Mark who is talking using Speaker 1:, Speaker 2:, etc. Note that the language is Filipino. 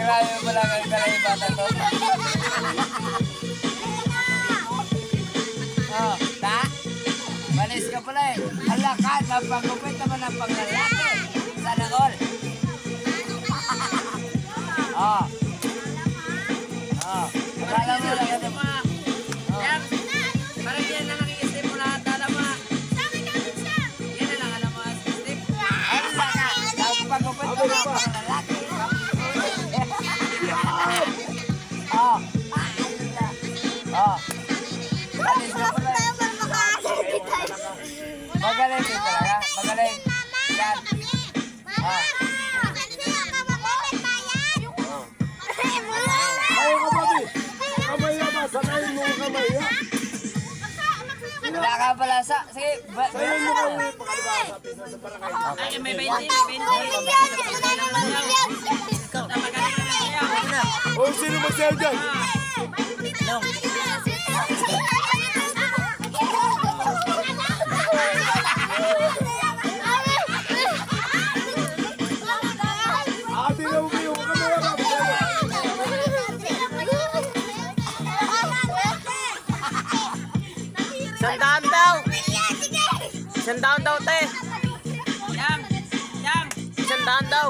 Speaker 1: Grabe mo lang ang kalaibatan to. Oh, ta? Malis ka pala eh. Hala ka, napagupit naman ang panglalaki. Sana all. Oh. Oh. Akala mo lang yan. Yan. Parang yan na nakikisip mo lahat. Alam mo. Yan na lang alam mo. Hala ka, napagupit naman ang panglalaki. Oh. Oh. Malis ka pala eh. Magaling din talaga. Magaling. Yan. Ah.
Speaker 2: Ayaw ka ba, Bi? Kamay na ba? Sanayin mo ang kamay, ha?
Speaker 1: Wala ka pala sa... Sige.
Speaker 2: Sanayin mo kami. Pakalibasa. Pisa sa barangay.
Speaker 3: Ay, may 20.
Speaker 2: O, sino magsayaw dyan? Ate na ubi yung kamay na.
Speaker 3: Sandaan daw. Sandaan daw, te. Yang.
Speaker 1: Yang.
Speaker 3: Sandaan daw.